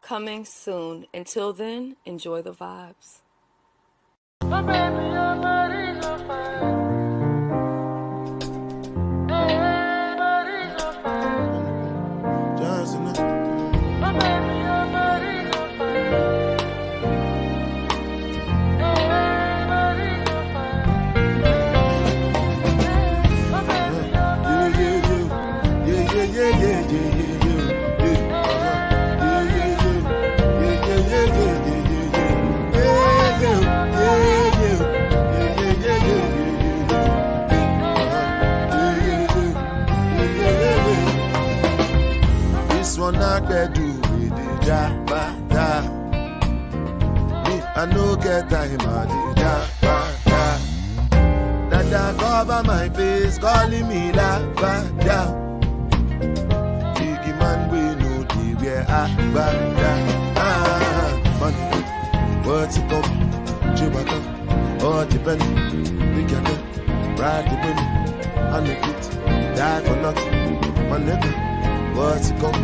coming soon. Until then, enjoy the vibes. My baby, your body's on fire. Hey, body's on fire. Just enough. My baby, your body's on fire. Hey, body's on fire. My baby, your body's on fire. Yeah. This one I can do with the jabba. Me, I no get time at the jabba. Dada cover my face, calling me lava. Biggie man, we know the where I money, what's it come? Chewbacca, all depend. We can go ride the wind and the beat, die for nothing. My nigga, what's it come?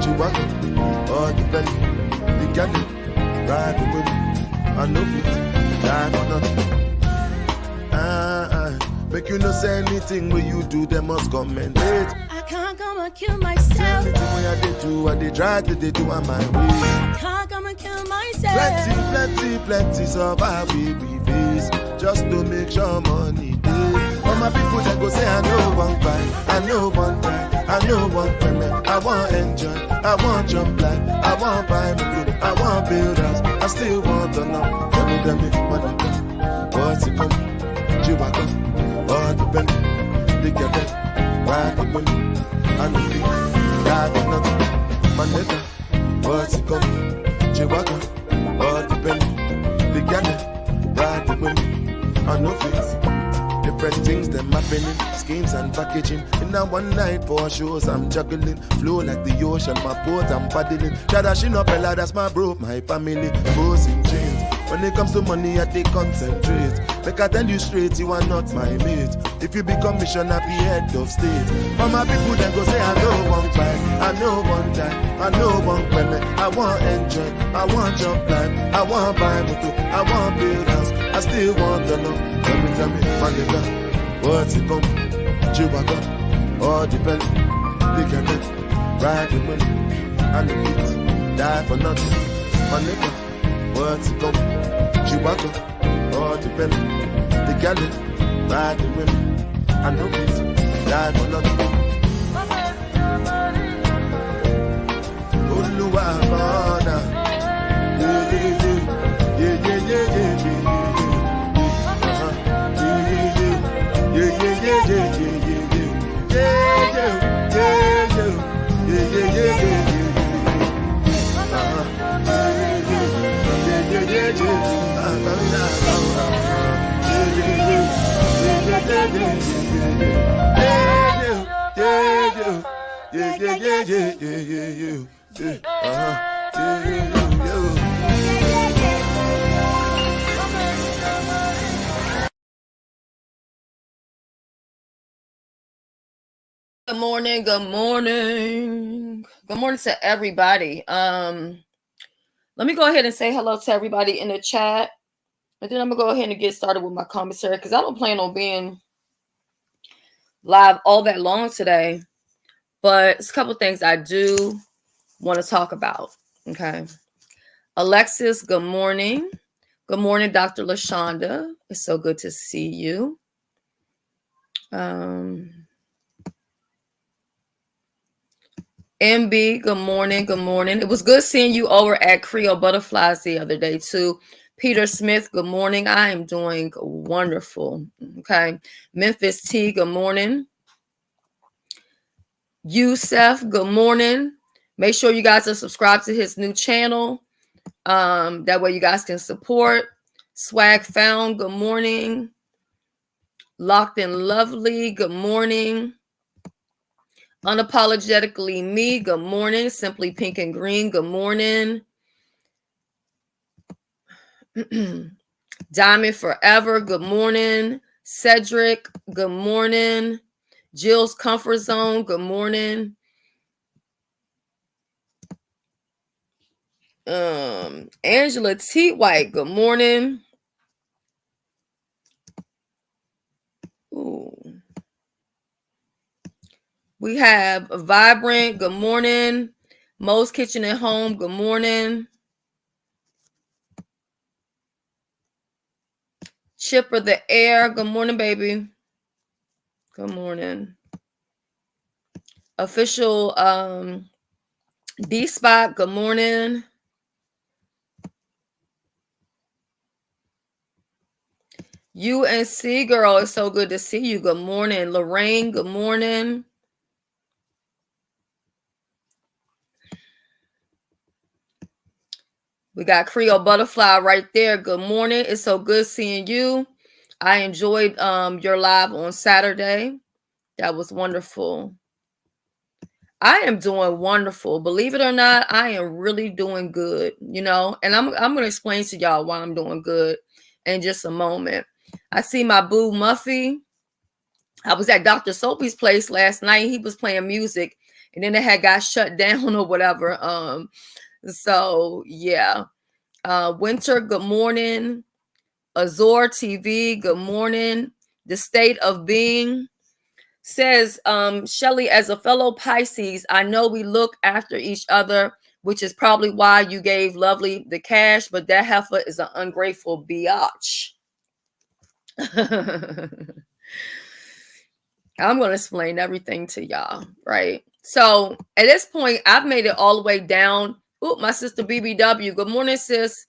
Chewbacca, all depend. We can go ride the wind and the beat, die for nothing. Make you no say anything when you do, they must commend it. I can't come and kill myself. Anything when I did do, I did try to they do on my way. I can't come and kill myself. Plenty survive we face, just to make sure money day. All my people that go say I know one buy, I know one buy, I know one payment. I want enjoy, I want jump life, I want buy me food, I want build house, I still want to know. Tell me money, what's it come? Chewbacca, all the belly, they get it, ride the money, and the feet, ride the nothing. My nigga, what's it come? Chewbacca, all the belly, they get it, ride the money, and the feet. Different things them happening, schemes and packaging. In a one night for shows I'm juggling, flow like the ocean, my boat I'm paddling. Tradition up Ella, that's my bro, my family, bows in chains. When it comes to money, I take concentrate. Make I tell you straight, you are not my mate. If you become mission, I be head of state. For my people, then go say, I know one fight, I know one time, I know one payment. I want enjoy, I want jump life, I want buy motor, I want build house, I still want to know. Tell me, my nigga, what's it come? Chewbacca, all the belly, they can get, ride the money, and the beat, die for nothing. My nigga, what's it come? Chewbacca, all the belly, the galley, ride the women, and no beat, die for nothing. Oluwa Bana, Good morning, good morning. Good morning to everybody. Let me go ahead and say hello to everybody in the chat. And then I'm gonna go ahead and get started with my commentary because I don't plan on being live all that long today. But it's a couple things I do want to talk about. Okay. Alexis, good morning. Good morning, Dr. LaShonda. It's so good to see you. MB, good morning. Good morning. It was good seeing you over at Creole Butterflies the other day, too. Peter Smith, good morning. I am doing wonderful. Okay. Memphis T, good morning. Youssef, good morning. Make sure you guys are subscribed to his new channel. That way you guys can support. Swag Found, good morning. Locked and Lovely, good morning. Unapologetically Me, good morning. Simply Pink and Green, good morning. Diamond Forever, good morning. Cedric, good morning. Jill's Comfort Zone, good morning. Angela T. White, good morning. Ooh. We have Vibrant, good morning. Mo's Kitchen at Home, good morning. Chipper the Air, good morning, baby. Good morning. Official D Spot, good morning. UNC girl, it's so good to see you. Good morning. Lorraine, good morning. We got Creole Butterfly right there. Good morning. It's so good seeing you. I enjoyed your live on Saturday. That was wonderful. I am doing wonderful. Believe it or not, I am really doing good, you know, and I'm going to explain to y'all why I'm doing good in just a moment. I see my boo Muffy. I was at Dr. Soapy's place last night. He was playing music and then it had got shut down or whatever. So yeah. Winter, good morning. Azor TV, good morning. The State of Being says, Shelly, as a fellow Pisces, I know we look after each other, which is probably why you gave Lovely the cash, but that heifer is an ungrateful biatch. I'm going to explain everything to y'all, right? So at this point, I've made it all the way down. Oh, my sister BBW. Good morning, sis.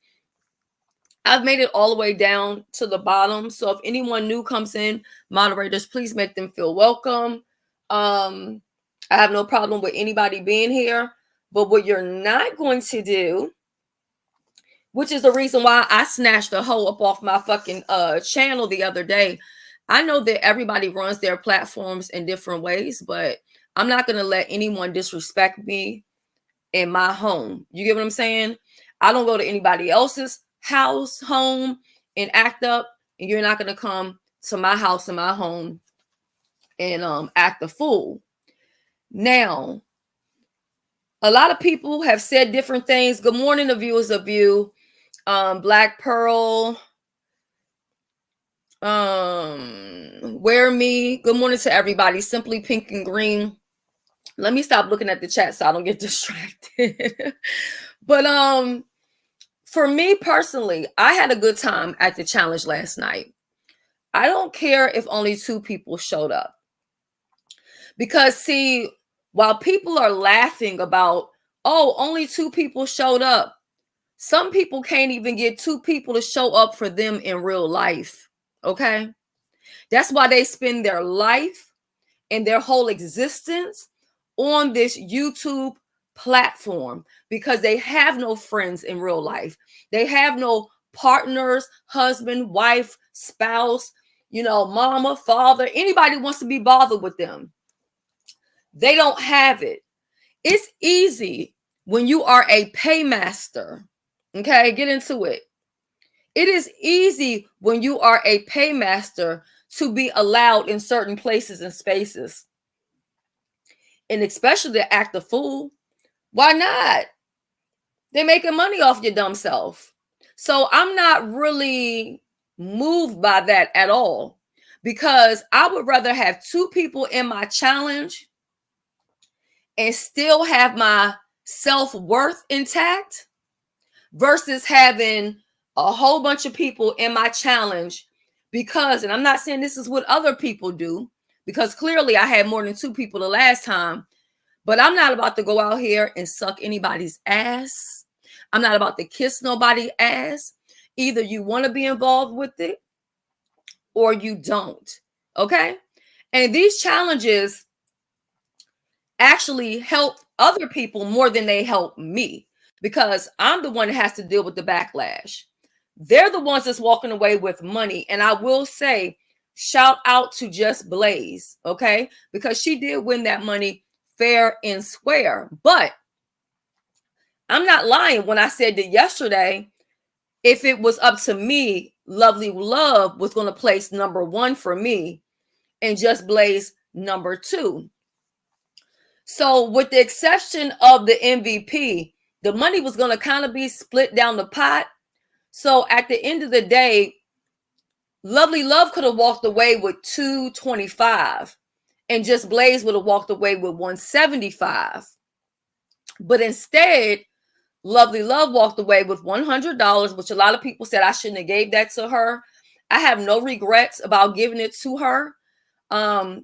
I've made it all the way down to the bottom. So if anyone new comes in, moderators, please make them feel welcome. I have no problem with anybody being here. But what you're not going to do, which is the reason why I snatched a hoe up off my fucking channel the other day. I know that everybody runs their platforms in different ways, but I'm not going to let anyone disrespect me in my home. You get what I'm saying? I don't go to anybody else's house, home, and act up, and you're not going to come to my house and my home and act a fool. Now, a lot of people have said different things. Good morning, the viewers of you. Black Pearl, Wear Me. Good morning to everybody. Simply Pink and Green. Let me stop looking at the chat so I don't get distracted. But for me personally, I had a good time at the challenge last night. I don't care if only 2 people showed up. Because see, while people are laughing about, oh, only 2 people showed up, some people can't even get 2 people to show up for them in real life. Okay? That's why they spend their life and their whole existence on this YouTube platform, because they have no friends in real life. They have no partners, husband, wife, spouse, you know, mama, father, anybody wants to be bothered with them. They don't have it. It's easy when you are a paymaster. Okay, get into it. It is easy when you are a paymaster to be allowed in certain places and spaces. And especially to act a fool. Why not? They're making money off your dumb self. So I'm not really moved by that at all, because I would rather have 2 people in my challenge and still have my self-worth intact versus having a whole bunch of people in my challenge because, and I'm not saying this is what other people do, because clearly I had more than 2 people the last time, but I'm not about to go out here and suck anybody's ass. I'm not about to kiss nobody's ass. Either you want to be involved with it or you don't. Okay? And these challenges actually help other people more than they help me, because I'm the one that has to deal with the backlash. They're the ones that's walking away with money. And I will say, shout out to Just Blaze, okay? Because she did win that money fair and square. But I'm not lying when I said that yesterday, if it was up to me, Lovely Love was going to place number 1 for me and Just Blaze number 2. So with the exception of the MVP, the money was going to kind of be split down the pot. So at the end of the day, Lovely Love could have walked away with $225 and Just Blaze would have walked away with $175. But instead, Lovely Love walked away with $100, which a lot of people said I shouldn't have gave that to her. I have no regrets about giving it to her,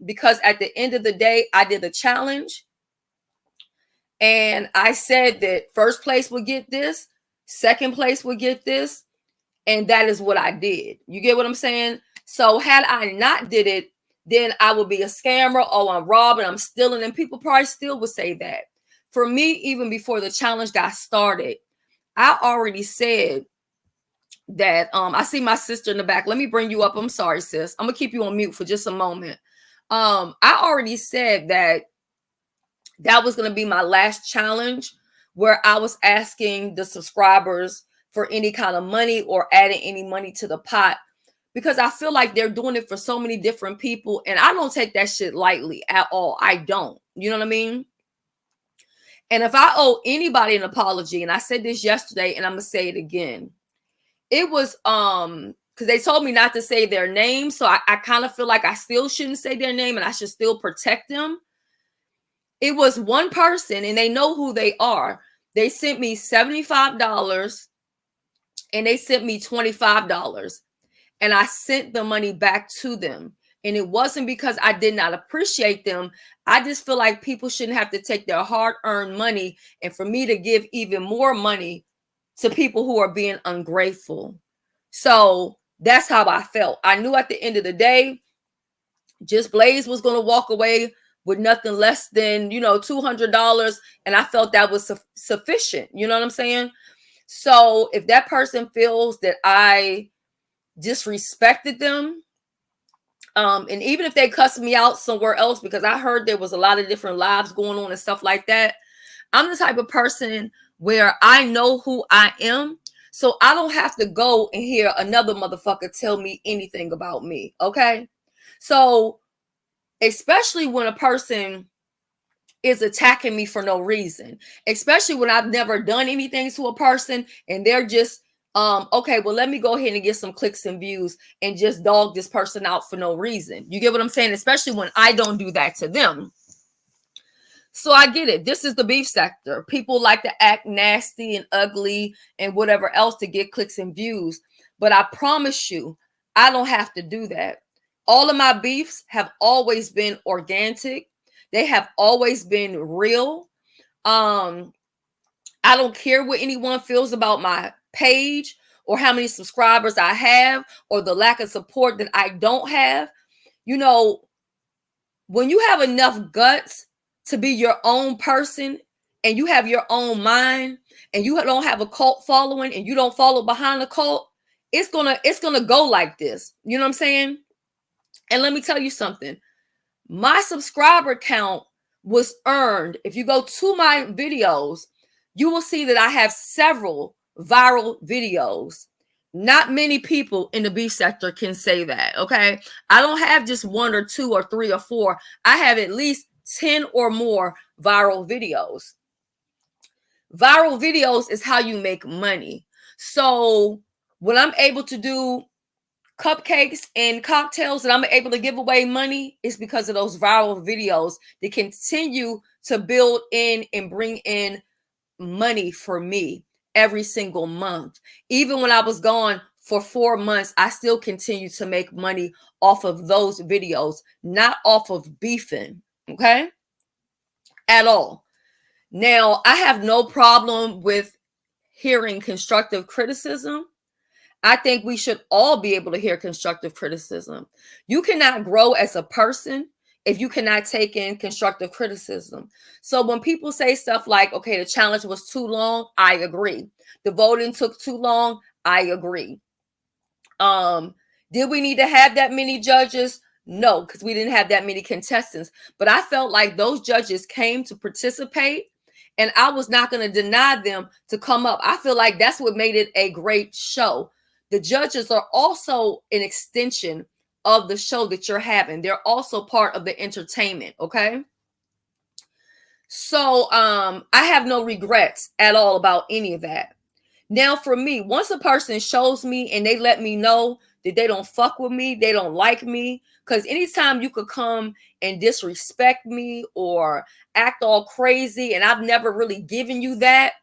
because at the end of the day, I did a challenge. And I said that first place would get this, second place would get this. And that is what I did. You get what I'm saying? So had I not did it, then I would be a scammer. Oh, I'm robbing, I'm stealing. And people probably still would say that. For me, even before the challenge got started, I already said that, I see my sister in the back. Let me bring you up. I'm sorry, sis. I'm going to keep you on mute for just a moment. I already said that was going to be my last challenge, where I was asking the subscribers for any kind of money or adding any money to the pot, because I feel like they're doing it for so many different people. And I don't take that shit lightly at all. I don't. You know what I mean? And if I owe anybody an apology, and I said this yesterday and I'm going to say it again, it was because they told me not to say their name. So I kind of feel like I still shouldn't say their name and I should still protect them. It was one person, and they know who they are. They sent me $75 and they sent me $25, and I sent the money back to them. And it wasn't because I did not appreciate them. I just feel like people shouldn't have to take their hard-earned money and for me to give even more money to people who are being ungrateful. So that's how I felt. I knew at the end of the day, Just Blaze was going to walk away with nothing less than, $200. And I felt that was sufficient. You know what I'm saying? So if that person feels that I disrespected them, and even if they cussed me out somewhere else, because I heard there was a lot of different lives going on and stuff like that, I'm the type of person where I know who I am. So I don't have to go and hear another motherfucker tell me anything about me. Okay. So especially when a person is attacking me for no reason, especially when I've never done anything to a person and they're just, okay, well, let me go ahead and get some clicks and views and just dog this person out for no reason. You get what I'm saying? Especially when I don't do that to them. So I get it. This is the beef sector. People like to act nasty and ugly and whatever else to get clicks and views. But I promise you, I don't have to do that. All of my beefs have always been organic. They have always been real. I don't care what anyone feels about my page or how many subscribers I have or the lack of support that I don't have. When you have enough guts to be your own person and you have your own mind and you don't have a cult following and you don't follow behind a cult, it's gonna go like this. You know what I'm saying? And let me tell you something. My subscriber count was earned. If you go to my videos, you will see that I have several viral videos. Not many people in the beef sector can say that, okay? I don't have just one or two or three or four. I have at least 10 or more viral videos. Viral videos is how you make money. So when I'm able to do cupcakes and cocktails and I'm able to give away money, it's because of those viral videos that continue to build in and bring in money for me every single month. Even when I was gone for 4 months, I still continue to make money off of those videos, not off of beefing, okay? At all. Now, I have no problem with hearing constructive criticism. I think we should all be able to hear constructive criticism. You cannot grow as a person if you cannot take in constructive criticism. So when people say stuff like, okay, the challenge was too long, I agree. The voting took too long, I agree. Did we need to have that many judges? No, because we didn't have that many contestants. But I felt like those judges came to participate, and I was not going to deny them to come up. I feel like that's what made it a great show. The judges are also an extension of the show that you're having. They're also part of the entertainment, okay? So I have no regrets at all about any of that. Now for me, once a person shows me and they let me know that they don't fuck with me, they don't like me, because anytime you could come and disrespect me or act all crazy and I've never really given you that,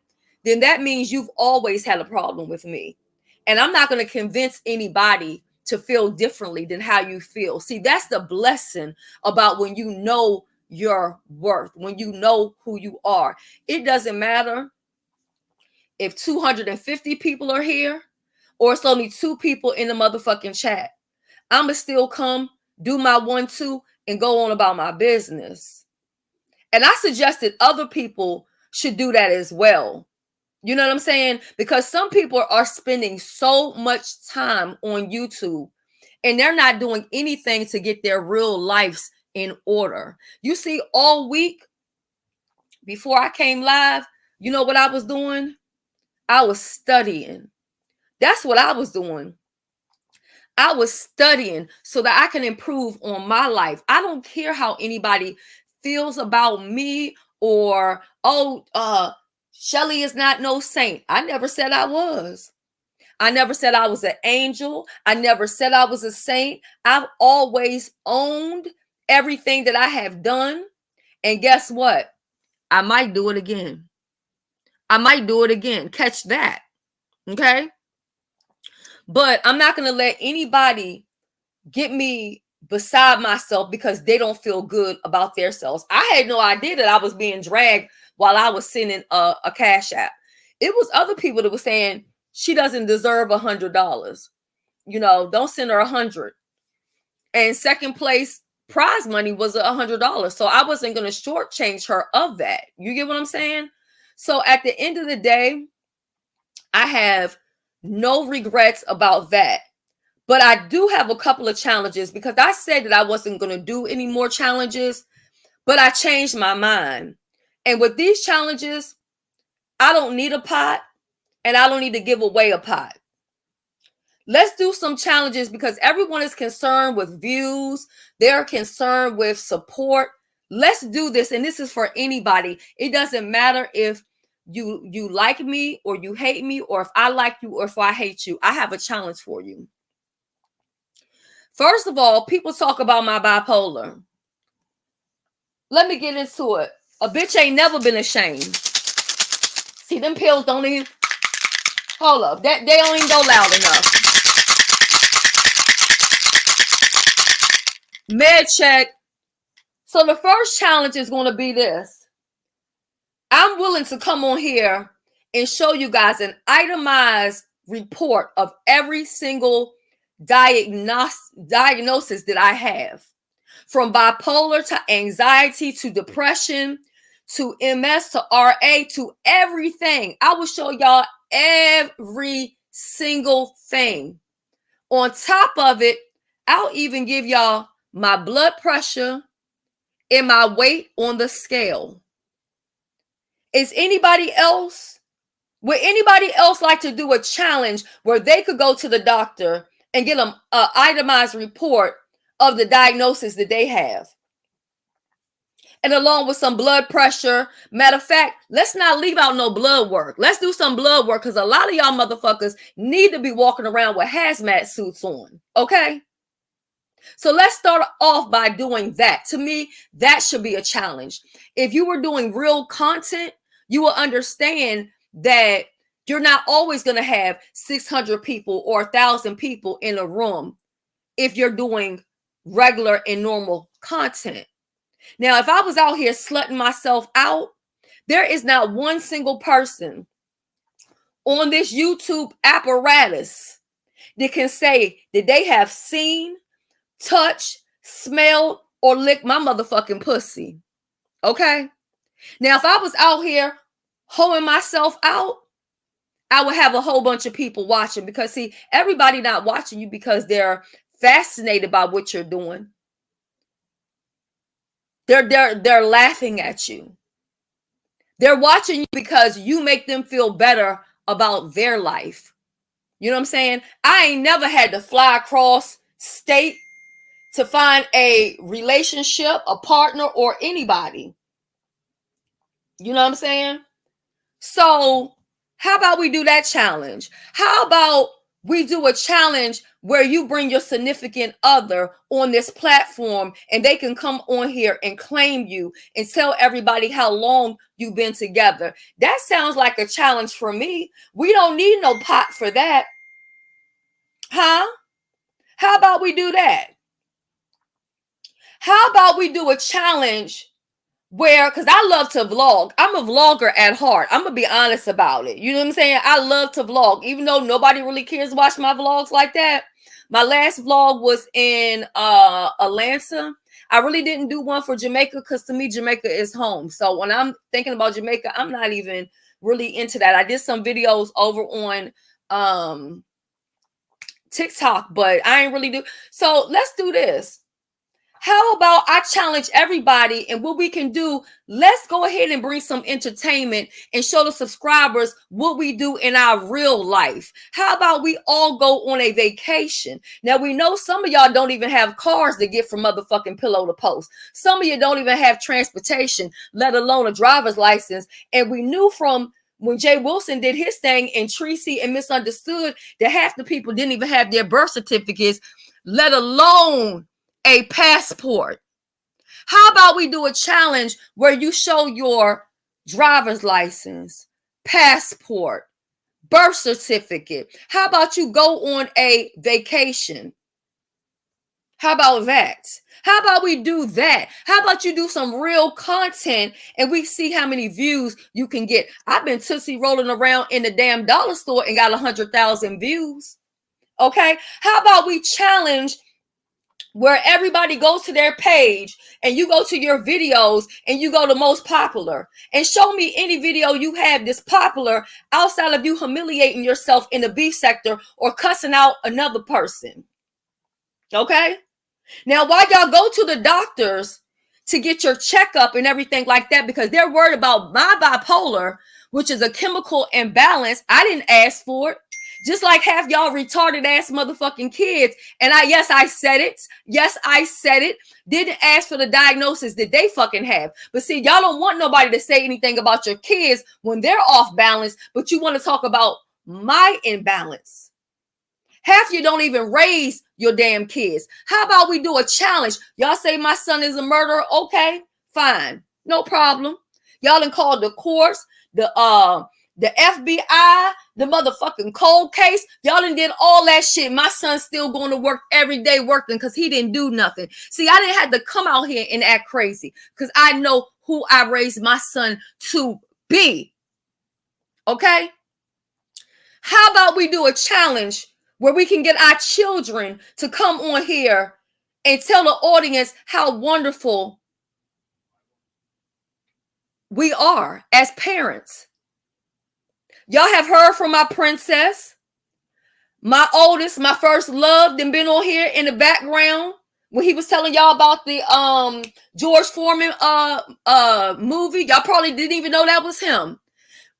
then that means you've always had a problem with me. And I'm not going to convince anybody to feel differently than how you feel. See, that's the blessing about when you know your worth, when you know who you are. It doesn't matter if 250 people are here or it's only 2 people in the motherfucking chat. I'ma still come, do my 1-2, and go on about my business. And I suggested other people should do that as well. You know what I'm saying? Because some people are spending so much time on YouTube and they're not doing anything to get their real lives in order. You see, all week before I came live, you know what I was doing? I was studying. That's what I was doing. I was studying so that I can improve on my life. I don't care how anybody feels about me or, Shelly is not no saint. I never said I was. I never said I was an angel. I never said I was a saint. I've always owned everything that I have done. And guess what? I might do it again. I might do it again. Catch that. Okay? But I'm not going to let anybody get me beside myself because they don't feel good about themselves. I had no idea that I was being dragged while I was sending a cash app. It was other people that were saying she doesn't deserve $100. You know, don't send her 100. And second place prize money was $100. So I wasn't going to shortchange her of that. You get what I'm saying? So at the end of the day, I have no regrets about that. But I do have a couple of challenges because I said that I wasn't going to do any more challenges, but I changed my mind. And with these challenges, I don't need a pot and I don't need to give away a pot. Let's do some challenges because everyone is concerned with views. They're concerned with support. Let's do this. And this is for anybody. It doesn't matter if you like me or you hate me or if I like you or if I hate you. I have a challenge for you. First of all, people talk about my bipolar. Let me get into it. A bitch ain't never been ashamed. See, them pills don't even... Hold up. They don't even go loud enough. Med check. So the first challenge is going to be this. I'm willing to come on here and show you guys an itemized report of every single diagnosis that I have, from bipolar to anxiety to depression to MS to RA to everything. I will show y'all every single thing. On top of it, I'll even give y'all my blood pressure and my weight on the scale. Would anybody else like to do a challenge where they could go to the doctor and get an itemized report of the diagnosis that they have? And along with some blood pressure. Matter of fact, let's not leave out no blood work. Let's do some blood work because a lot of y'all motherfuckers need to be walking around with hazmat suits on. Okay? So let's start off by doing that. To me, that should be a challenge. If you were doing real content, you will understand that you're not always going to have 600 people or 1,000 people in a room if you're doing regular and normal content. Now, if I was out here slutting myself out, there is not one single person on this YouTube apparatus that can say that they have seen, touched, smelled, or licked my motherfucking pussy. Okay? Now, if I was out here hoeing myself out, I would have a whole bunch of people watching because, see, everybody not watching you because they're fascinated by what you're doing. They're laughing at you. They're watching you because you make them feel better about their life. You know what I'm saying? I ain't never had to fly across state to find a relationship, a partner, or anybody. You know what I'm saying? So how about we do that challenge? How about we do a challenge where you bring your significant other on this platform and they can come on here and claim you and tell everybody how long you've been together? That sounds like a challenge for me. We don't need no pot for that. Huh? How about we do that? How about we do a challenge where, because I love to vlog. I'm a vlogger at heart. I'm going to be honest about it. You know what I'm saying? I love to vlog, even though nobody really cares to watch my vlogs like that. My last vlog was in Atlanta. I really didn't do one for Jamaica because to me, Jamaica is home. So when I'm thinking about Jamaica, I'm not even really into that. I did some videos over on TikTok, but I ain't really do. So let's do this. How about I challenge everybody, and what we can do, let's go ahead and bring some entertainment and show the subscribers what we do in our real life. How about we all go on a vacation? Now, we know some of y'all don't even have cars to get from motherfucking pillow to post. Some of you don't even have transportation, let alone a driver's license. And we knew from when Jay Wilson did his thing in Tracy and Misunderstood that half the people didn't even have their birth certificates, let alone a passport. How about we do a challenge where you show your driver's license, passport, birth certificate? How about you go on a vacation? How about that? How about we do that? How about you do some real content and we see how many views you can get? I've been Tootsie rolling around in the damn dollar store and got 100,000 views. Okay. How about we challenge where everybody goes to their page and you go to your videos and you go to most popular and show me any video you have that's popular outside of you humiliating yourself in the beef sector or cussing out another person. Okay. Now, why y'all go to the doctors to get your checkup and everything like that? Because they're worried about my bipolar, which is a chemical imbalance. I didn't ask for it. Just like half y'all retarded ass motherfucking kids. And I said it. Yes, I said it. Didn't ask for the diagnosis that they fucking have. But see, y'all don't want nobody to say anything about your kids when they're off balance, but you want to talk about my imbalance. Half you don't even raise your damn kids. How about we do a challenge? Y'all say my son is a murderer. Okay, fine. No problem. Y'all done called the courts, the FBI, the motherfucking cold case. Y'all done did all that shit. My son's still going to work every day working because he didn't do nothing. See, I didn't have to come out here and act crazy because I know who I raised my son to be. Okay? How about we do a challenge where we can get our children to come on here and tell the audience how wonderful we are as parents? Y'all have heard from my princess, my oldest, my first love, then been on here in the background when he was telling y'all about the George Foreman movie. Y'all probably didn't even know that was him.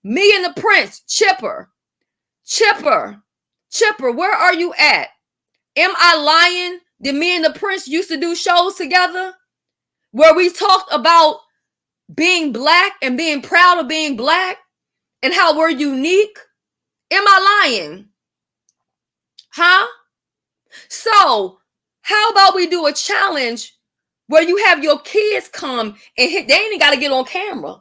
Me and the Prince, Chipper, where are you at? Am I lying? Did me and the Prince used to do shows together where we talked about being black and being proud of being black and how we're unique? Am I lying? Huh? So how about we do a challenge where you have your kids come and hit? They ain't got to get on camera.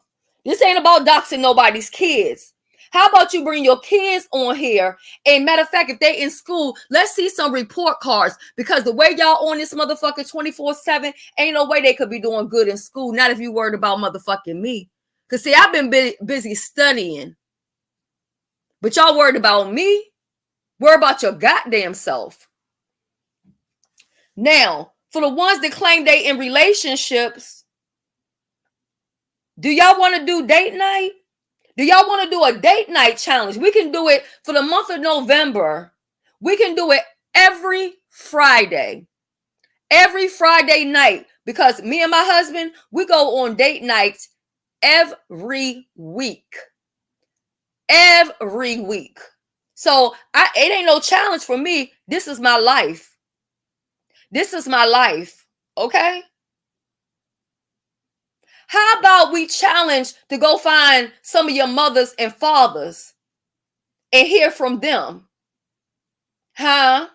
This ain't about doxing nobody's kids. How about you bring your kids on here? And matter of fact, if they in school, let's see some report cards, because the way y'all on this motherfucker 24/7, ain't no way they could be doing good in school. Not if you worried about motherfucking me. Because see, I've been busy studying. But y'all worried about me? Worry about your goddamn self. Now, for the ones that claim they in relationships, do y'all want to do date night? Do y'all want to do a date night challenge? We can do it for the month of November. We can do it every Friday night, because me and my husband, we go on date nights every week. Every week. So it ain't no challenge for me. This is my life. This is my life. Okay? How about we challenge to go find some of your mothers and fathers and hear from them? Huh?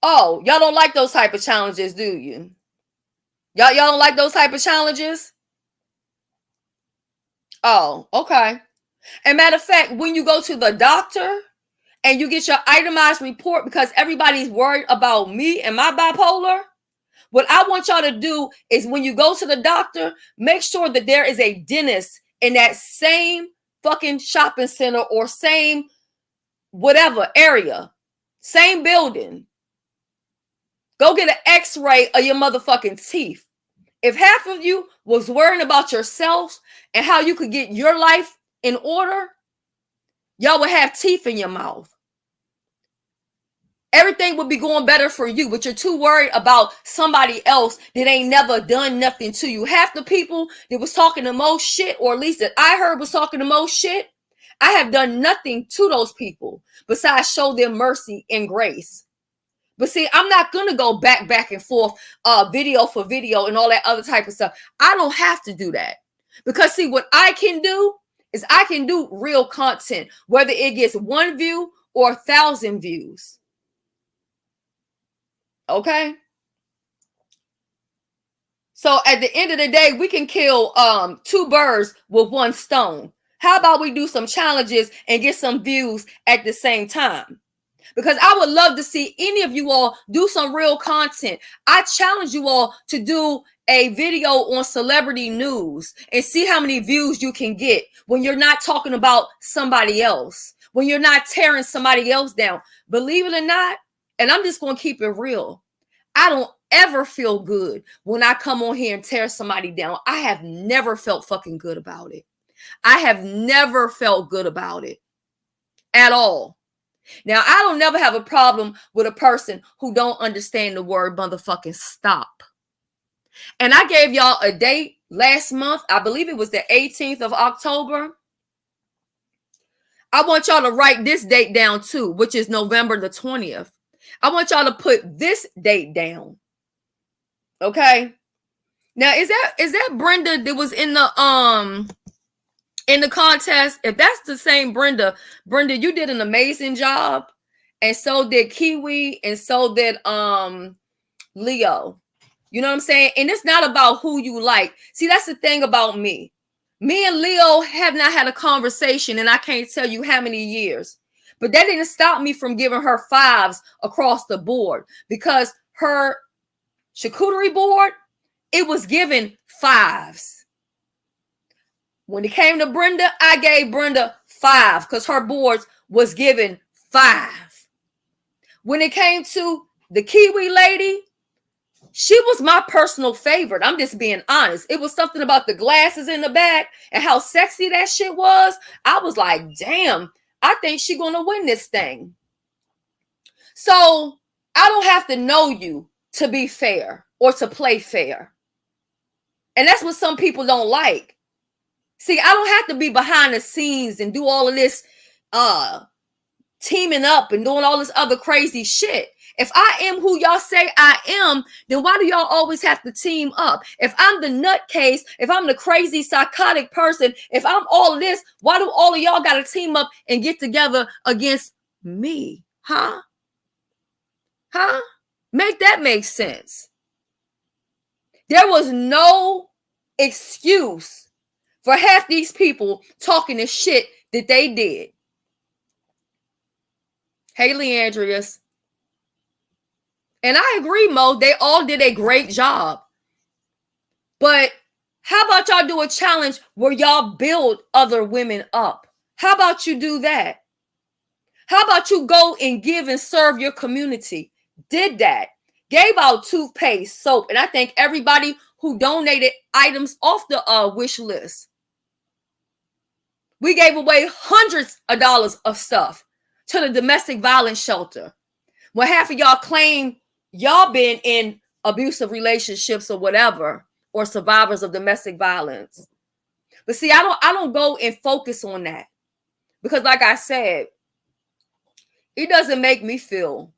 Oh, y'all don't like those type of challenges, do you? Y'all don't like those type of challenges? Oh, okay. And matter of fact, when you go to the doctor and you get your itemized report because everybody's worried about me and my bipolar, what I want y'all to do is when you go to the doctor, make sure that there is a dentist in that same fucking shopping center or same whatever area, same building. Go get an x-ray of your motherfucking teeth. If half of you was worrying about yourselves and how you could get your life in order, y'all would have teeth in your mouth. Everything would be going better for you, but you're too worried about somebody else that ain't never done nothing to you. Half the people that was talking the most shit, or at least that I heard was talking the most shit, I have done nothing to those people besides show them mercy and grace. But see, I'm not going to go back and forth, video for video and all that other type of stuff. I don't have to do that. Because see, what I can do is I can do real content, whether it gets 1 view or 1,000 views. Okay? So at the end of the day, we can kill 2 birds with 1 stone. How about we do some challenges and get some views at the same time? Because I would love to see any of you all do some real content. I challenge you all to do a video on celebrity news and see how many views you can get when you're not talking about somebody else, when you're not tearing somebody else down. Believe it or not, and I'm just going to keep it real, I don't ever feel good when I come on here and tear somebody down. I have never felt fucking good about it. I have never felt good about it at all. Now, I don't never have a problem with a person who don't understand the word motherfucking stop. And I gave y'all a date last month. I believe it was the 18th of October. I want y'all to write this date down too, which is November the 20th. I want y'all to put this date down. Okay? Now, is that Brenda that was in the contest? If that's the same Brenda, you did an amazing job, and so did Kiwi, and so did Leo. You know what I'm saying? And it's not about who you like. See, that's the thing about me. Me and Leo have not had a conversation, and I can't tell you how many years. But that didn't stop me from giving her 5s across the board, because her charcuterie board, it was given 5s. When it came to Brenda, I gave Brenda 5 because her boards was given 5. When it came to the Kiwi lady, she was my personal favorite. I'm just being honest. It was something about the glasses in the back and how sexy that shit was. I was like, damn, I think she's going to win this thing. So I don't have to know you to be fair or to play fair. And that's what some people don't like. See, I don't have to be behind the scenes and do all of this teaming up and doing all this other crazy shit. If I am who y'all say I am, then why do y'all always have to team up? If I'm the nutcase, if I'm the crazy psychotic person, if I'm all of this, why do all of y'all got to team up and get together against me? Huh? Make that make sense. There was no excuse for half these people talking the shit that they did. Hey, Leandrius. And I agree, Mo, they all did a great job. But how about y'all do a challenge where y'all build other women up? How about you do that? How about you go and give and serve your community? Did that. Gave out toothpaste, soap, and I thank everybody who donated items off the wish list. We gave away hundreds of dollars of stuff to the domestic violence shelter. When half of y'all claim y'all been in abusive relationships or whatever, or survivors of domestic violence. But see, I don't go and focus on that, because like I said, it doesn't make me feel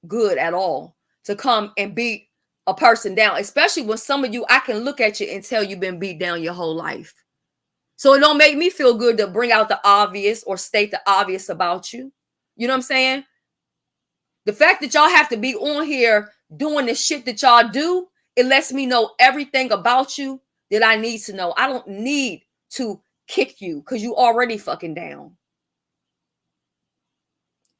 good at all to come and beat a person down, especially when some of you, I can look at you and tell you've been beat down your whole life. So it don't make me feel good to bring out the obvious or state the obvious about you. You know what I'm saying? The fact that y'all have to be on here doing the shit that y'all do, it lets me know everything about you that I need to know. I don't need to kick you because you already fucking down.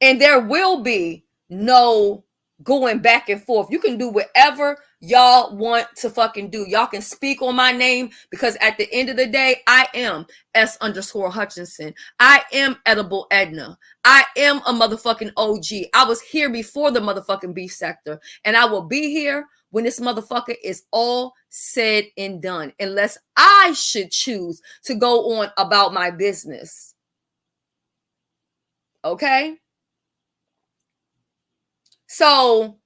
And there will be no going back and forth. You can do whatever y'all want to fucking do. Y'all can speak on my name because at the end of the day, I am S_Hutchinson. I am Edible Edna. I am a motherfucking OG. I was here before the motherfucking beef sector, and I will be here when this motherfucker is all said and done, unless I should choose to go on about my business. Okay? So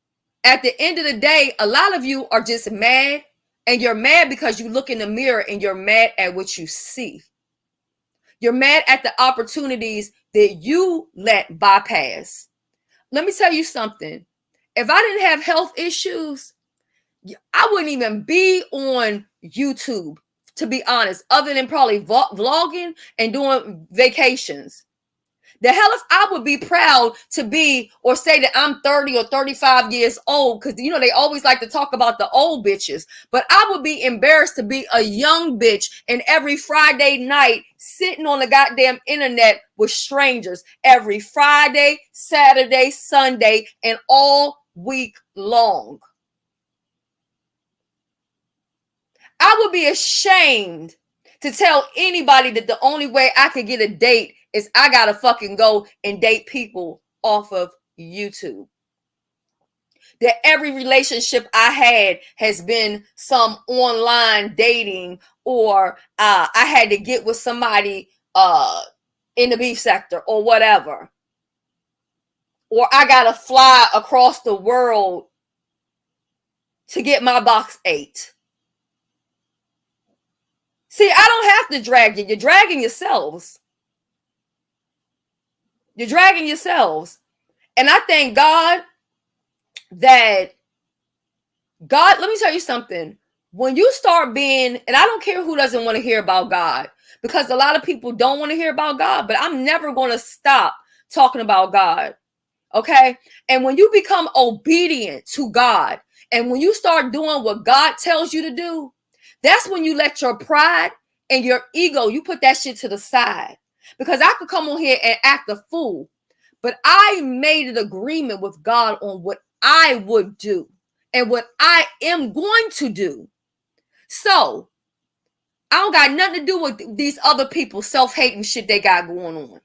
at the end of the day, a lot of you are just mad, and you're mad because you look in the mirror and you're mad at what you see. You're mad at the opportunities that you let bypass. Let me tell you something. If I didn't have health issues, I wouldn't even be on YouTube, to be honest, other than probably vlogging and doing vacations. The hell if I would be proud to be or say that I'm 30 or 35 years old, because, you know, they always like to talk about the old bitches, but I would be embarrassed to be a young bitch and every Friday night sitting on the goddamn internet with strangers every Friday, Saturday, Sunday, and all week long. I would be ashamed to tell anybody that the only way I could get a date is I gotta fucking go and date people off of YouTube. That every relationship I had has been some online dating, or I had to get with somebody in the beef sector or whatever. Or I gotta fly across the world to get my box 8. See, I don't have to drag you. You're dragging yourselves. You're dragging yourselves. And I thank God that God, let me tell you something. When you start being, and I don't care who doesn't want to hear about God, because a lot of people don't want to hear about God, but I'm never going to stop talking about God. Okay? And when you become obedient to God, and when you start doing what God tells you to do, that's when you let your pride and your ego, you put that shit to the side. Because I could come on here and act a fool, but I made an agreement with God on what I would do and what I am going to do. So I don't got nothing to do with these other people self-hating shit they got going on.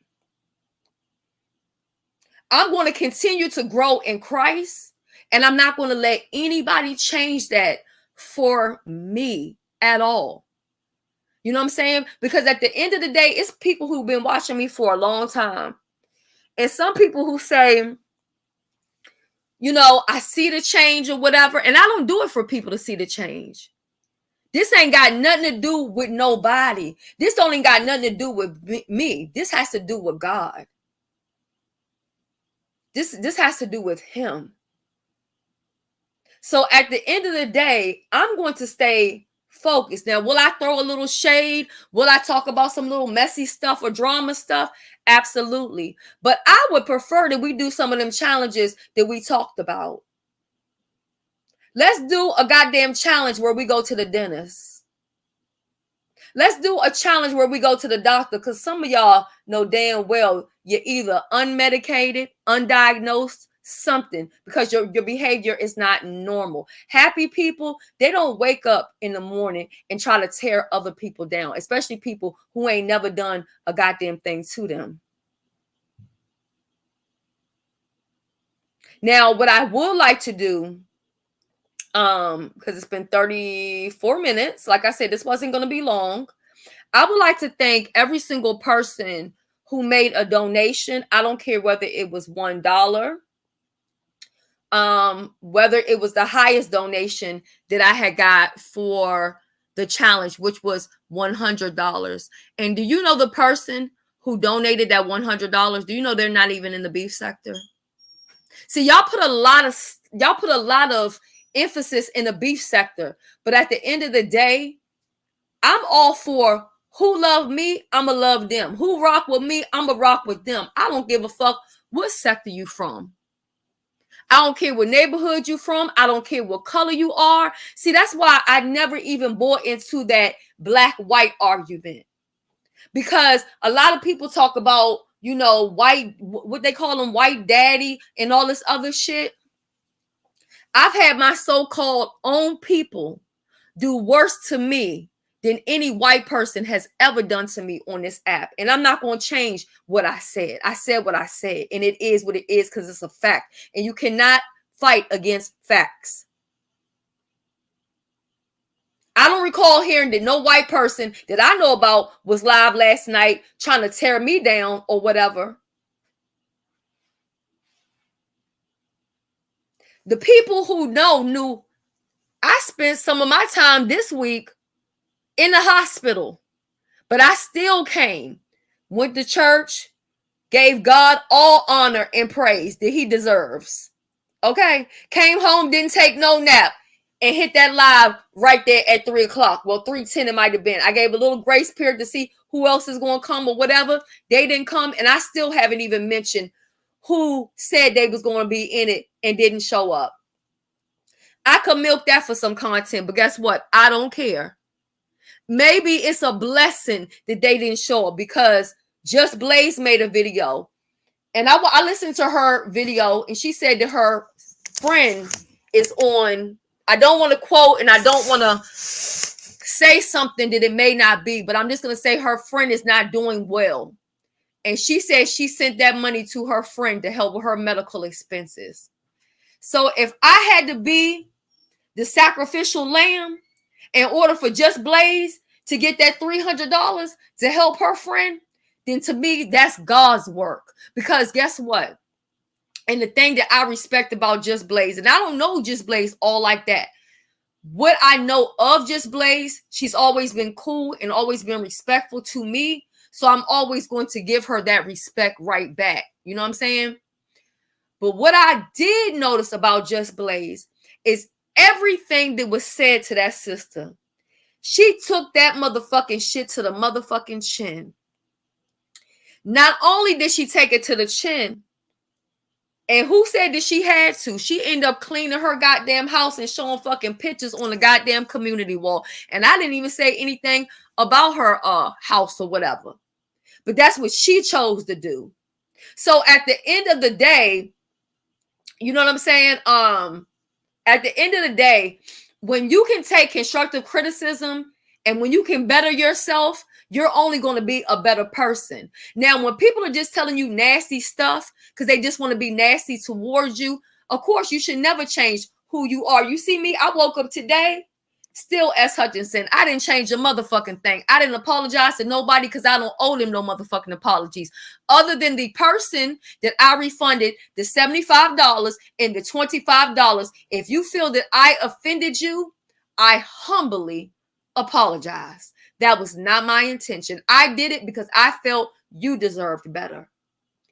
I'm going to continue to grow in Christ, and I'm not going to let anybody change that for me at all. You know what I'm saying? Because at the end of the day, it's people who've been watching me for a long time. And some people who say, you know, I see the change or whatever. And I don't do it for people to see the change. This ain't got nothing to do with nobody. This don't ain't got nothing to do with me. This has to do with God. This has to do with him. So at the end of the day, I'm going to stay focused. Now, will I throw a little shade? Will I talk about some little messy stuff or drama stuff? Absolutely. But I would prefer that we do some of them challenges that we talked about. Let's do a goddamn challenge where we go to the dentist. Let's do a challenge where we go to the doctor, because some of y'all know damn well you're either unmedicated, undiagnosed, something, because your behavior is not normal. Happy people, they don't wake up in the morning and try to tear other people down, especially people who ain't never done a goddamn thing to them. Now, what I would like to do, because it's been 34 minutes, like I said, this wasn't going to be long. I would like to thank every single person who made a donation. I don't care whether it was $1, whether it was the highest donation that I had got for the challenge, which was $100. And do you know the person who donated that $100? Do you know they're not even in the beef sector? See, y'all put a lot of emphasis in the beef sector. But at the end of the day, I'm all for who love me, I'ma love them. Who rock with me, I'ma rock with them. I don't give a fuck what sector you from. I don't care what neighborhood you from. I don't care what color you are. See, that's why I never even bought into that black-white argument. Because a lot of people talk about, you know, white, what they call them, white daddy and all this other shit. I've had my so-called own people do worse to me than any white person has ever done to me on this app. And I'm not going to change what I said. I said what I said, and it is what it is because it's a fact. And you cannot fight against facts. I don't recall hearing that no white person that I know about was live last night trying to tear me down or whatever. The people who knew I spent some of my time this week in the hospital, but I still came, went to church, gave God all honor and praise that he deserves. Okay? Came home, didn't take no nap, and hit that live right there at 3 o'clock. Well, 3:10 it might have been. I gave a little grace period to see who else is going to come or whatever. They didn't come, and I still haven't even mentioned who said they was going to be in it and didn't show up. I could milk that for some content, but guess what? I don't care. Maybe it's a blessing that they didn't show up because Just Blaze made a video. And I listened to her video, and she said that her friend is on. I don't want to quote, and I don't want to say something that it may not be, but I'm just going to say her friend is not doing well. And she said she sent that money to her friend to help with her medical expenses. So if I had to be the sacrificial lamb in order for Just Blaze to get that $300 to help her friend, then to me, that's God's work. Because guess what? And the thing that I respect about Just Blaze, and I don't know Just Blaze all like that. What I know of Just Blaze, she's always been cool and always been respectful to me. So I'm always going to give her that respect right back. You know what I'm saying? But what I did notice about Just Blaze is everything that was said to that sister. She took that motherfucking shit to the motherfucking chin. Not only did she take it to the chin, and who said that she had to? She ended up cleaning her goddamn house and showing fucking pictures on the goddamn community wall. And I didn't even say anything about her house or whatever. But that's what she chose to do. So at the end of the day, you know what I'm saying? At the end of the day, when you can take constructive criticism and when you can better yourself, you're only going to be a better person. Now, when people are just telling you nasty stuff because they just want to be nasty towards you, of course, you should never change who you are. You see me, I woke up today, still S. Hutchinson. I didn't change a motherfucking thing. I didn't apologize to nobody because I don't owe them no motherfucking apologies. Other than the person that I refunded the $75 and the $25. If you feel that I offended you, I humbly apologize. That was not my intention. I did it because I felt you deserved better,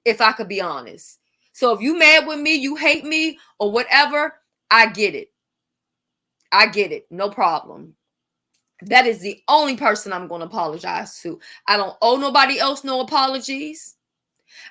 if I could be honest. So if you mad with me, you hate me or whatever, I get it. I get it. No problem. That is the only person I'm going to apologize to. I don't owe nobody else no apologies.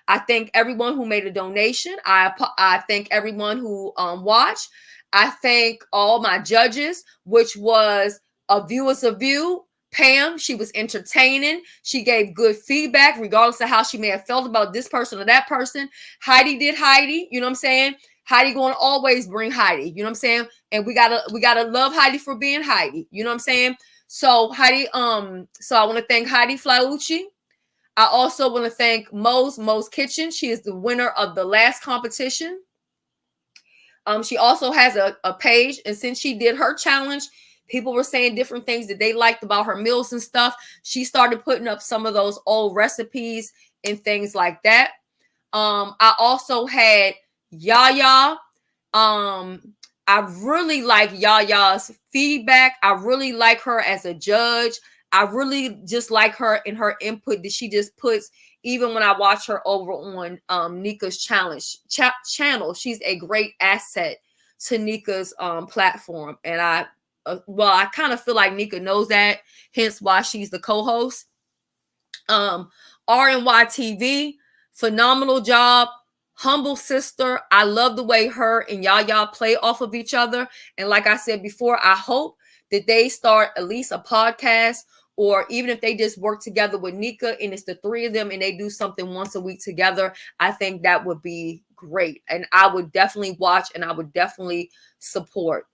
I thank everyone who made a donation. I thank everyone who watched. I thank all my judges, which was A View is a View. Pam, she was entertaining. She gave good feedback, regardless of how she may have felt about this person or that person. Heidi did Heidi. You know what I'm saying? Heidi going to always bring Heidi. You know what I'm saying? And we gotta love Heidi for being Heidi. You know what I'm saying? So Heidi, so I want to thank Heidi Flaucci. I also want to thank Mo's Kitchen. She is the winner of the last competition. She also has a page, and since she did her challenge, people were saying different things that they liked about her meals and stuff. She started putting up some of those old recipes and things like that. I also had Yaya. I really like Yaya's feedback. I really like her as a judge. I really just like her and her input that she just puts, even when I watch her over on Nika's channel. She's a great asset to Nika's platform. And I kind of feel like Nika knows that, hence why she's the co-host. RNY TV, phenomenal job. Humble sister. I love the way her and Yaya play off of each other. And like I said before, I hope that they start at least a podcast, or even if they just work together with Nika and it's the three of them and they do something once a week together, I think that would be great. And I would definitely watch and I would definitely support.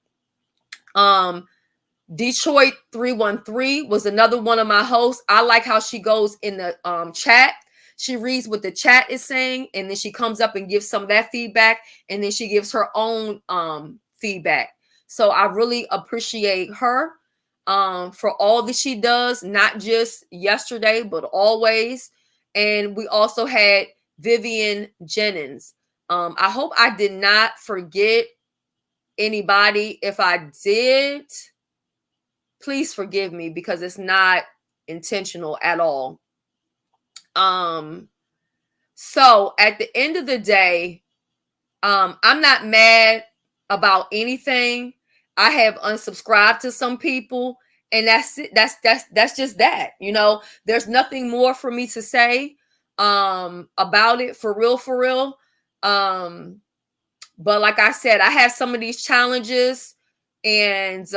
Detroit 313 was another one of my hosts. I like how she goes in the chat. She reads what the chat is saying, and then she comes up and gives some of that feedback, and then she gives her own feedback. So I really appreciate her for all that she does, not just yesterday, but always. And we also had Vivian Jennings. I hope I did not forget anybody. If I did, please forgive me, because it's not intentional at all. So at the end of the day, I'm not mad about anything. I have unsubscribed to some people, and that's it. That's just that. You know, there's nothing more for me to say about it, for real. But like I said, I have some of these challenges, and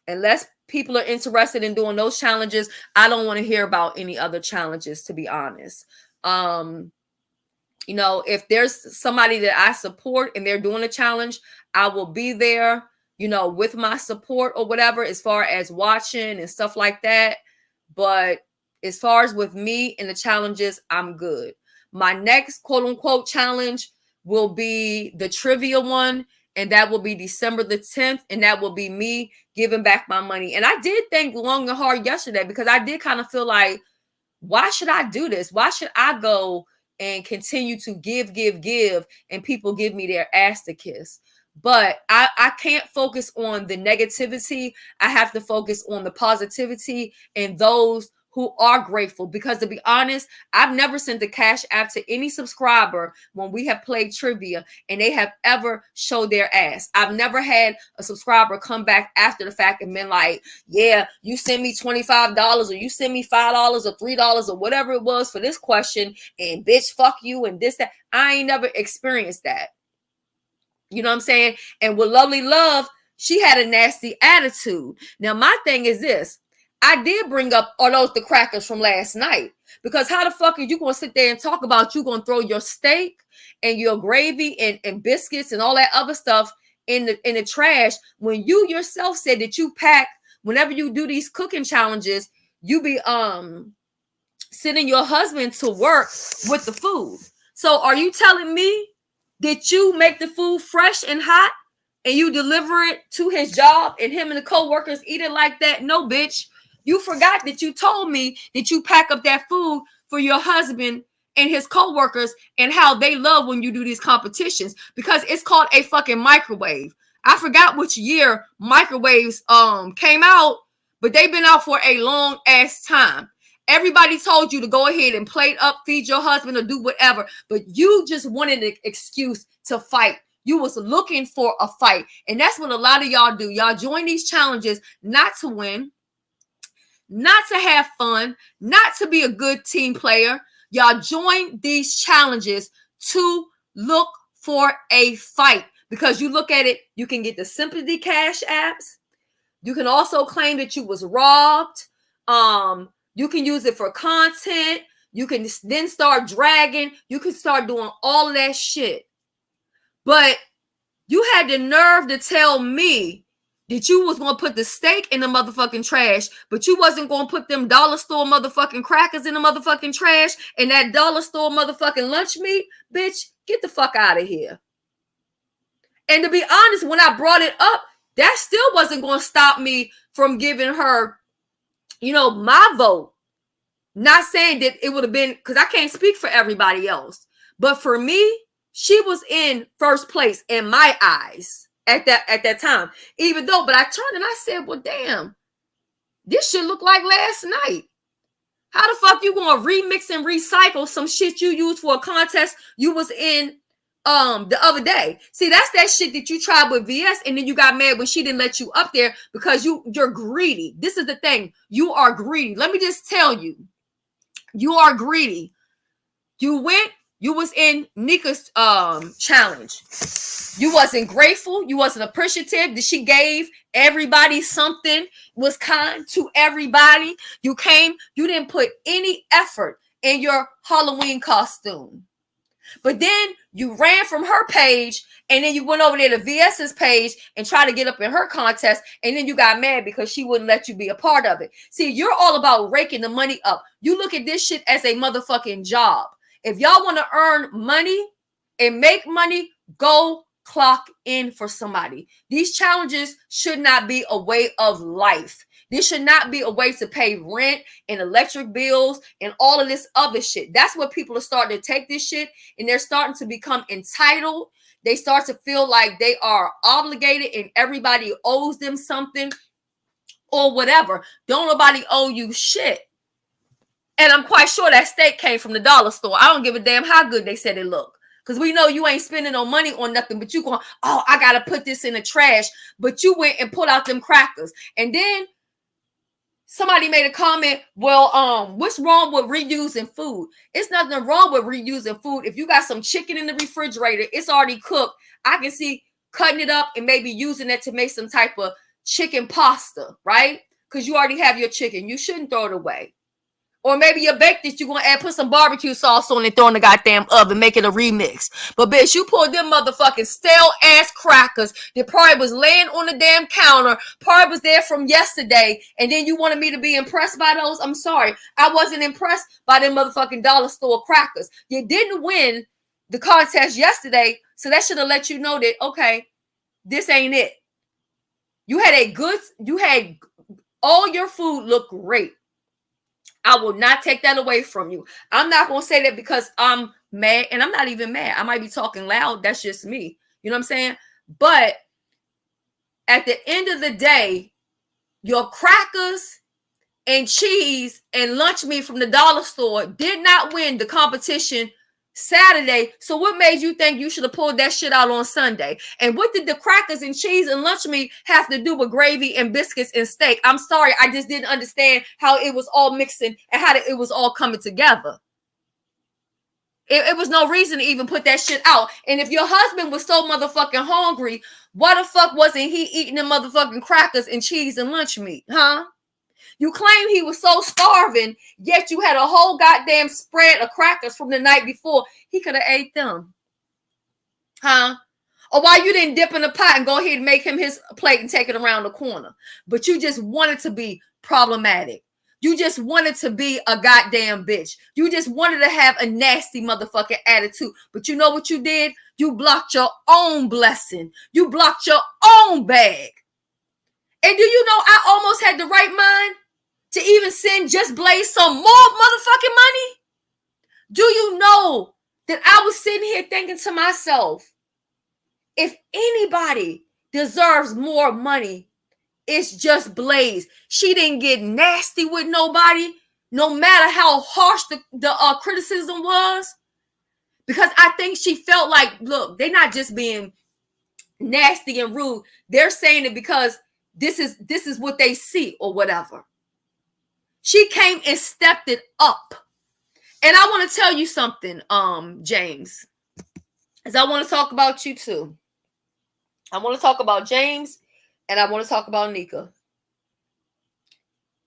unless people are interested in doing those challenges, I don't want to hear about any other challenges, to be honest. You know, if there's somebody that I support and they're doing a challenge, I will be there, you know, with my support or whatever, as far as watching and stuff like that. But as far as with me and the challenges, I'm good. My next quote unquote challenge will be the trivia one, and that will be December the 10th, and that will be me giving back my money. And I did think long and hard yesterday, because I did kind of feel like, why should I do this? Why should I go and continue to give, and people give me their ass to kiss? But I can't focus on the negativity. I have to focus on the positivity and those who are grateful, because to be honest, I've never sent the cash app to any subscriber when we have played trivia and they have ever showed their ass. I've never had a subscriber come back after the fact and been like, yeah, you sent me $25, or you sent me $5 or $3 or whatever it was for this question, and bitch, fuck you and this, that. I ain't never experienced that. You know what I'm saying? And with Lovely Love, she had a nasty attitude. Now, my thing is this. I did bring up all those the crackers from last night, because how the fuck are you going to sit there and talk about you going to throw your steak and your gravy and biscuits and all that other stuff in the trash, when you yourself said that you pack, whenever you do these cooking challenges, you be sending your husband to work with the food. So are you telling me that you make the food fresh and hot and you deliver it to his job and him and the co-workers eat it like that? No, bitch. You forgot that you told me that you pack up that food for your husband and his co-workers, and how they love when you do these competitions, because it's called a fucking microwave. I forgot which year microwaves came out, but they've been out for a long ass time. Everybody told you to go ahead and plate up, feed your husband, or do whatever, but you just wanted an excuse to fight. You was looking for a fight, and that's what a lot of y'all do. Y'all join these challenges not to win, not to have fun, not to be a good team player. Y'all join these challenges to look for a fight, because you look at it, you can get the sympathy cash apps. You can also claim that you was robbed. You can use it for content. You can then start dragging. You can start doing all of that shit. But you had the nerve to tell me that you was going to put the steak in the motherfucking trash, but you wasn't going to put them dollar store motherfucking crackers in the motherfucking trash and that dollar store motherfucking lunch meat. Bitch, get the fuck out of here. And to be honest, when I brought it up, that still wasn't going to stop me from giving her, you know, my vote. Not saying that it would have been, because I can't speak for everybody else, but for me, she was in first place in my eyes at that time. Even though, but I turned and I said, well, damn, this shit looked like last night. How the fuck you gonna remix and recycle some shit you used for a contest you was in the other day. See, that's that shit that you tried with VS, and then you got mad when she didn't let you up there because you're greedy. This is the thing. You are greedy. Let me just tell you, you are greedy. You was in Nika's challenge. You wasn't grateful. You wasn't appreciative that she gave everybody something, was kind to everybody. You didn't put any effort in your Halloween costume. But then you ran from her page, and then you went over there to VS's page and tried to get up in her contest, and then you got mad because she wouldn't let you be a part of it. See, you're all about raking the money up. You look at this shit as a motherfucking job. If y'all want to earn money and make money, go clock in for somebody. These challenges should not be a way of life. This should not be a way to pay rent and electric bills and all of this other shit. That's what people are starting to take this shit, and they're starting to become entitled. They start to feel like they are obligated and everybody owes them something or whatever. Don't nobody owe you shit. And I'm quite sure that steak came from the dollar store. I don't give a damn how good they said it looked. Because we know you ain't spending no money on nothing, but you going, oh, I got to put this in the trash. But you went and pulled out them crackers. And then somebody made a comment, well, what's wrong with reusing food? It's nothing wrong with reusing food. If you got some chicken in the refrigerator, it's already cooked. I can see cutting it up and maybe using it to make some type of chicken pasta, right? Because you already have your chicken. You shouldn't throw it away. Or maybe you baked it, you're going to put some barbecue sauce on it, throw in the goddamn oven, make it a remix. But bitch, you pulled them motherfucking stale-ass crackers that probably was laying on the damn counter, probably was there from yesterday, and then you wanted me to be impressed by those? I'm sorry. I wasn't impressed by them motherfucking dollar store crackers. You didn't win the contest yesterday, so that should have let you know that, okay, this ain't it. You had all your food look great. I will not take that away from you. I'm not going to say that because I'm mad, and I'm not even mad. I might be talking loud. That's just me. You know what I'm saying? But at the end of the day, your crackers and cheese and lunch meat from the dollar store did not win the competition Saturday. So what made you think you should have pulled that shit out on Sunday? And what did the crackers and cheese and lunch meat have to do with gravy and biscuits and steak? I'm sorry, I just didn't understand how it was all mixing and how it was all coming together. It was no reason to even put that shit out. And if your husband was so motherfucking hungry, why the fuck wasn't he eating the motherfucking crackers and cheese and lunch meat, huh? You claim he was so starving, yet you had a whole goddamn spread of crackers from the night before. He could have ate them. Huh? Or why you didn't dip in the pot and go ahead and make him his plate and take it around the corner. But you just wanted to be problematic. You just wanted to be a goddamn bitch. You just wanted to have a nasty motherfucking attitude. But you know what you did? You blocked your own blessing. You blocked your own bag. And do you know I almost had the right mind to even send Just Blaze some more motherfucking money? Do you know that I was sitting here thinking to myself, if anybody deserves more money, it's Just Blaze. She didn't get nasty with nobody, no matter how harsh the criticism was. Because I think she felt like, look, they're not just being nasty and rude. They're saying it because this is what they see or whatever. She came and stepped it up. And I want to tell you something, James, as I want to talk about you too. I want to talk about James, and I want to talk about Nika.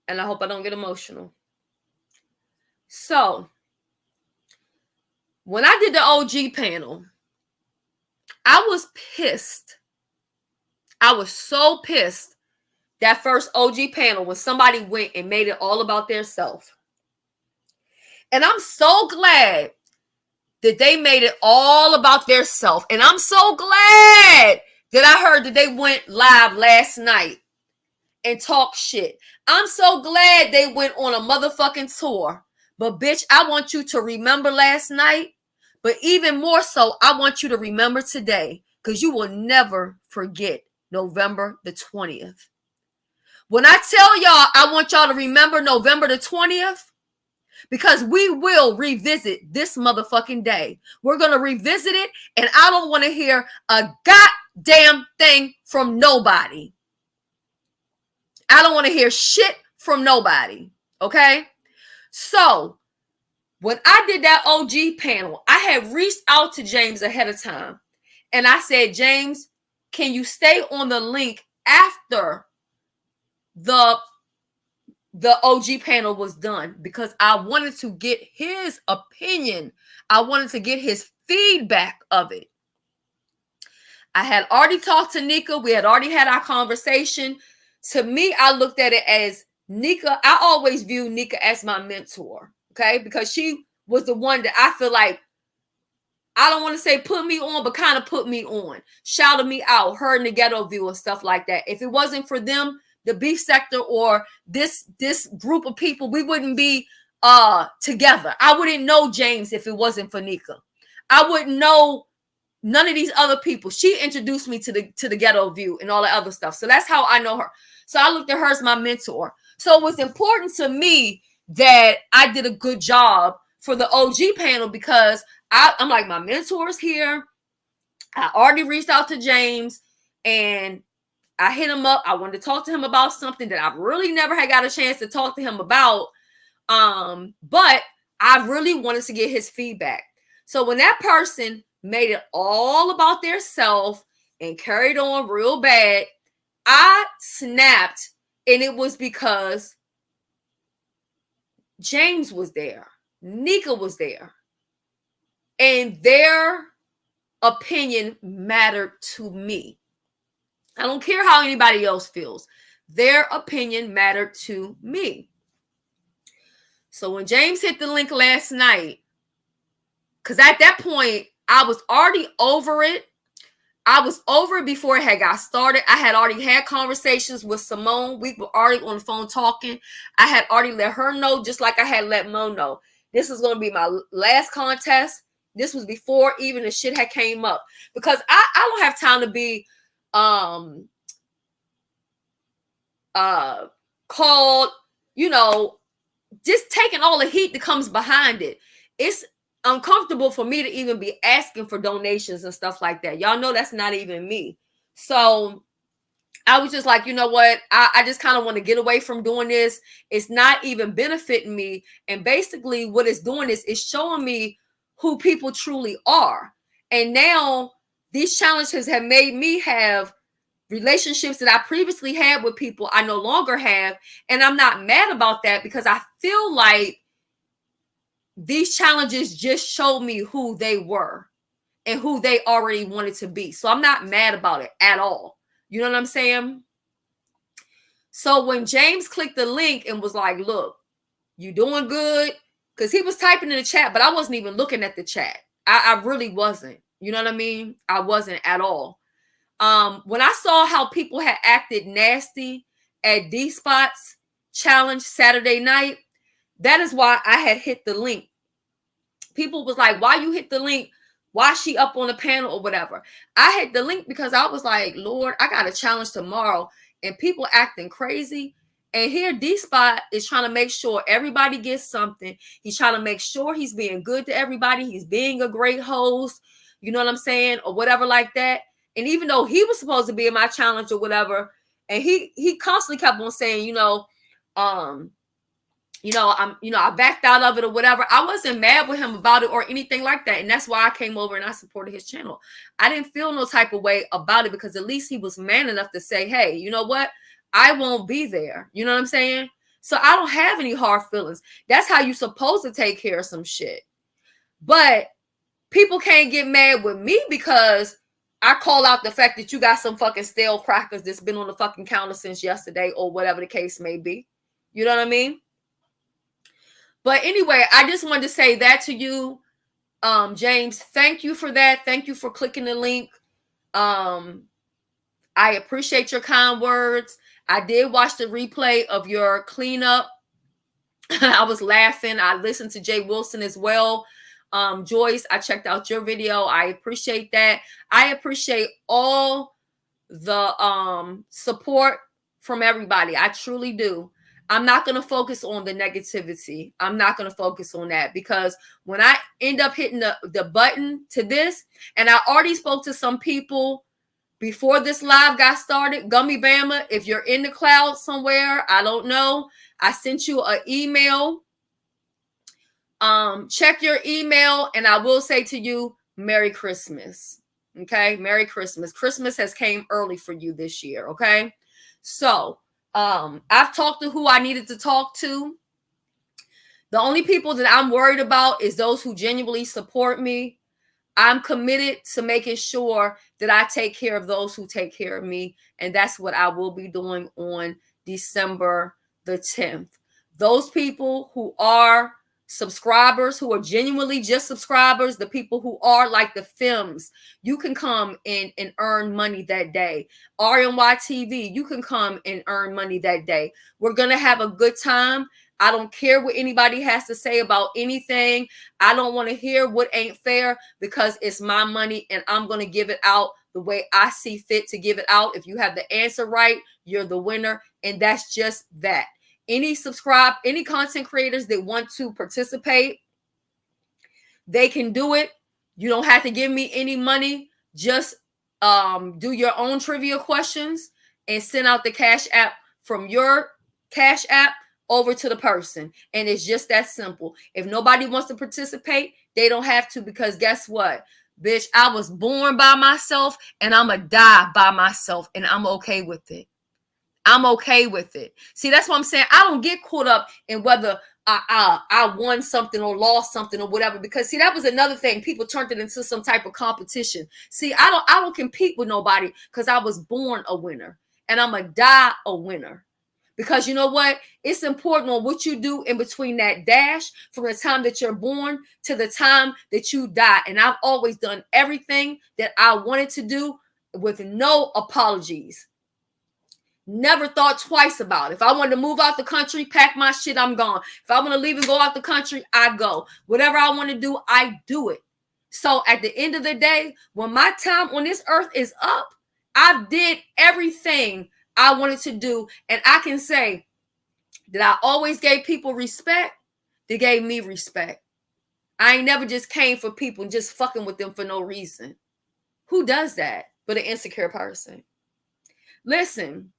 And I hope I don't get emotional. So, when I did the OG panel, I was pissed. I was so pissed that first OG panel when somebody went and made it all about their self. And I'm so glad that they made it all about their self. And I'm so glad that I heard that they went live last night and talked shit. I'm so glad they went on a motherfucking tour. But bitch, I want you to remember last night. But even more so, I want you to remember today. Because you will never forget November the 20th. When I tell y'all I want y'all to remember November the 20th, because we will revisit this motherfucking day. We're going to revisit it, and I don't want to hear a goddamn thing from nobody. I don't want to hear shit from nobody, okay? So, when I did that OG panel, I had reached out to James ahead of time, and I said, James, can you stay on the link after the OG panel was done? Because I wanted to get his opinion. I wanted to get his feedback of it. I had already talked to Nika. We had already had our conversation. To me, I looked at it as Nika. I always view Nika as my mentor, okay? Because she was the one that I feel like, I don't want to say put me on, but kind of put me on. Shouted me out, her in the ghetto view and stuff like that. If it wasn't for them, the beef sector or this group of people, we wouldn't be together. I wouldn't know James if it wasn't for Nika. I wouldn't know none of these other people. She introduced me to the ghetto view and all the other stuff. So that's how I know her. So I looked at her as my mentor. So it was important to me that I did a good job for the OG panel, because I'm like, my mentor's here. I already reached out to James and I hit him up. I wanted to talk to him about something that I really never had got a chance to talk to him about. But I really wanted to get his feedback. So when that person made it all about their self and carried on real bad, I snapped, and it was because James was there. Nika was there. And their opinion mattered to me. I don't care how anybody else feels. Their opinion mattered to me. So when James hit the link last night, because at that point, I was already over it. I was over it before it had got started. I had already had conversations with Simone. We were already on the phone talking. I had already let her know, just like I had let Mo know. This is going to be my last contest. This was before even the shit had came up. Because I don't have time to be called, just taking all the heat that comes behind it. It's uncomfortable for me to even be asking for donations and stuff like that. Y'all know that's not even me. So I was just like, you know what? I just kind of want to get away from doing this. It's not even benefiting me. And basically what it's doing is it's showing me who people truly are. And now these challenges have made me have relationships that I previously had with people I no longer have. And I'm not mad about that, because I feel like these challenges just showed me who they were and who they already wanted to be. So I'm not mad about it at all. You know what I'm saying? So when James clicked the link and was like, look, you doing good? Because he was typing in the chat, but I wasn't even looking at the chat. I really wasn't. You know what I mean? I wasn't at all. When I saw how people had acted nasty at D-Spot's challenge Saturday night, that is why I had hit the link. People was like, why you hit the link? Why is she up on the panel or whatever? I hit the link because I was like, Lord, I got a challenge tomorrow and people acting crazy. And here D-Spot is trying to make sure everybody gets something. He's trying to make sure he's being good to everybody. He's being a great host. You know what I'm saying? Or whatever like that. And even though he was supposed to be in my challenge or whatever, and he constantly kept on saying, I backed out of it or whatever. I wasn't mad with him about it or anything like that. And that's why I came over and I supported his channel. I didn't feel no type of way about it, because at least he was man enough to say, hey, you know what? I won't be there. You know what I'm saying? So I don't have any hard feelings. That's how you're supposed to take care of some shit. But people can't get mad with me because I call out the fact that you got some fucking stale crackers that's been on the fucking counter since yesterday or whatever the case may be. You know what I mean? But anyway, I just wanted to say that to you, James. Thank you for that. Thank you for clicking the link. I appreciate your kind words. I did watch the replay of your cleanup. I was laughing. I listened to Jay Wilson as well. Joyce, I checked out your video. I appreciate that. I appreciate all the support from everybody. I truly do. I'm not going to focus on the negativity. I'm not going to focus on that, because when I end up hitting the button to this, and I already spoke to some people before this live got started. Gummy Bama, if you're in the cloud somewhere, I don't know, I sent you an email. Check your email, and I will say to you, Merry Christmas. Okay, Merry Christmas. Christmas has came early for you this year. Okay, so I've talked to who I needed to talk to. The only people that I'm worried about is those who genuinely support me. I'm committed to making sure that I take care of those who take care of me. And that's what I will be doing on December the 10th. Those people who are subscribers, who are genuinely just subscribers, the people who are like the films, you can come in and earn money that day. RNY TV, you can come and earn money that day. We're going to have a good time. I don't care what anybody has to say about anything. I don't want to hear what ain't fair, because it's my money and I'm going to give it out the way I see fit to give it out. If you have the answer right, you're the winner. And that's just that. Any content creators that want to participate, they can do it. You don't have to give me any money. Just do your own trivia questions and send out the Cash App from your Cash App over to the person. And it's just that simple. If nobody wants to participate, they don't have to, because guess what? Bitch, I was born by myself and I'm going to die by myself, and I'm okay with it. I'm okay with it. See, that's what I'm saying. I don't get caught up in whether I won something or lost something or whatever, because see, that was another thing. People turned it into some type of competition. See, I don't compete with nobody, because I was born a winner and I'm gonna die a winner. Because you know what? It's important on what you do in between that dash from the time that you're born to the time that you die. And I've always done everything that I wanted to do with no apologies. Never thought twice about it. If I wanted to move out the country, pack my shit, I'm gone. If I want to leave and go out the country, I go. Whatever I want to do, I do it. So at the end of the day, when my time on this earth is up, I did everything I wanted to do. And I can say that I always gave people respect. They gave me respect. I ain't never just came for people and just fucking with them for no reason. Who does that but an insecure person? Listen.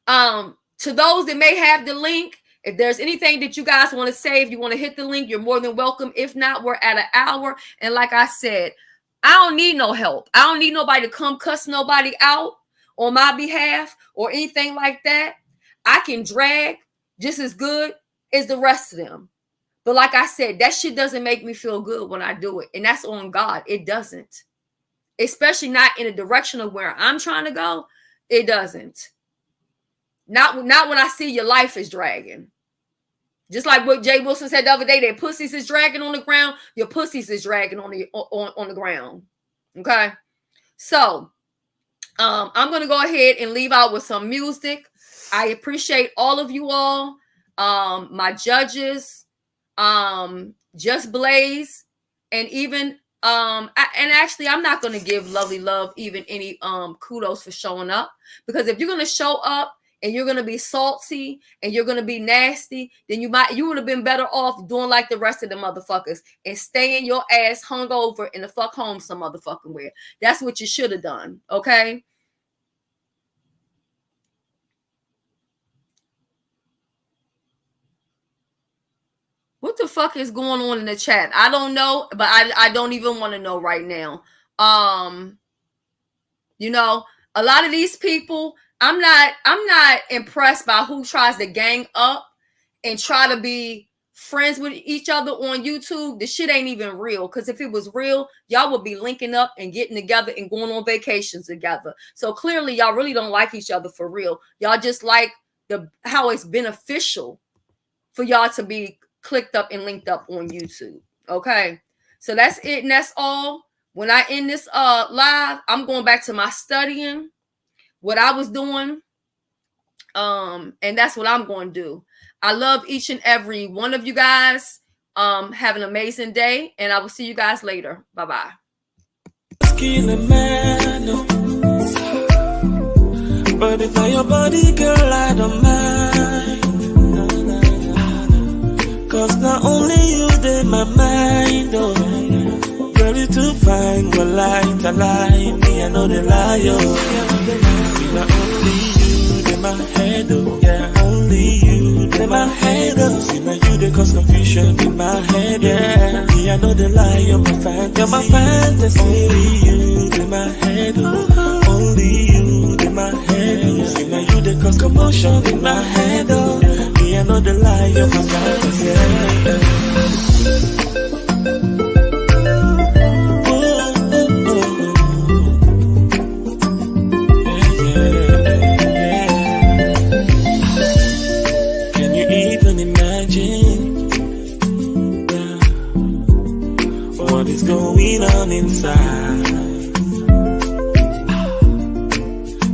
To those that may have the link, if there's anything that you guys want to say, if you want to hit the link, you're more than welcome. If not, we're at an hour. And like I said, I don't need no help. I don't need nobody to come cuss nobody out on my behalf or anything like that. I can drag just as good as the rest of them. But like I said, that shit doesn't make me feel good when I do it. And that's on God. It doesn't. Especially not in the direction of where I'm trying to go. It doesn't. Not when I see your life is dragging. Just like what Jay Wilson said the other day, that pussies is dragging on the ground. Your pussies is dragging on the ground. Okay. So I'm going to go ahead and leave out with some music. I appreciate all of you all. My judges, Just Blaze, and even and actually I'm not going to give Lovely Love even any kudos for showing up, because if you're going to show up and you're going to be salty and you're going to be nasty, then you would have been better off doing like the rest of the motherfuckers and staying your ass hungover in the fuck home some motherfucking where. That's what you should have done. Okay. What the fuck is going on in the chat? I don't know, but I don't even want to know right now. You know, a lot of these people, I'm not impressed by who tries to gang up and try to be friends with each other on YouTube. The shit ain't even real. Because if it was real, y'all would be linking up and getting together and going on vacations together. So clearly y'all really don't like each other for real. Y'all just like how it's beneficial for y'all to be clicked up and linked up on YouTube. Okay. So that's it. And that's all. When I end this live, I'm going back to my studying, what I was doing. And that's what I'm going to do. I love each and every one of you guys. Have an amazing day, and I will see you guys later. Bye-bye. But if I your body, girl, I don't mind. Cause not only you in my mind, oh. Ready to find what light a lie. Me, I know the lie, oh. See, not only you in my head, oh. Yeah, only you in my head, oh. See, now you the cause confusion in my head, yeah. Me, I know the lie, you're my fantasy. You're my fantasy. Only you in my head, oh. Only you in my head, oh. See, now you the cause commotion in my head, oh. Me, I know the lie, you're my fantasy, yeah. Going on inside?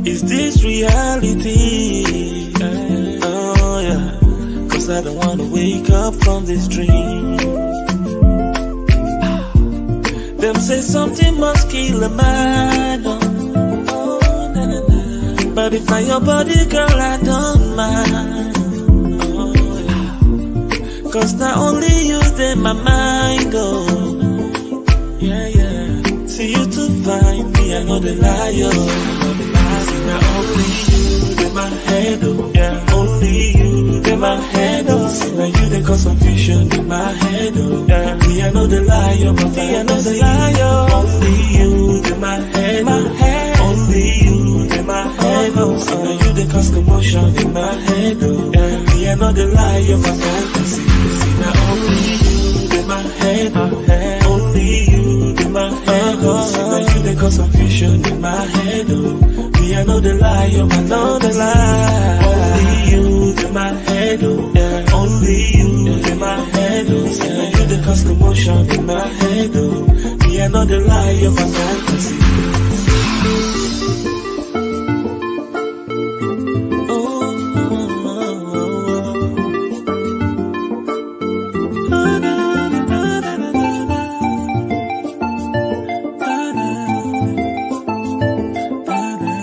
Is this reality? Oh yeah, cause I don't wanna wake up from this dream. Them say something must kill a man. Oh, nah, nah, nah. But if not your body, girl, I don't mind. Oh yeah, cause not only you in my mind, oh. Yeah, yeah. See you to find me, I know the liar. See, now only you in my head, oh. Yeah, only you in my head, oh. See, now you the cause confusion in my head, oh. Yeah, me, I know the liar, but me, I know the liar. Only you in my head, only you in my head, oh. See, now you the cause commotion in my head, oh. Yeah, me, I know the liar, my fantasy. See, now only you in my head, only you in my head, oh. See, now you the cause confusion in my head, oh. Me, I know the lie, I know the lie. Only you in my head, oh. Yeah, only you in my head, oh. See, now you the cause commotion in my head, oh. Me, I know the lie, my fantasy.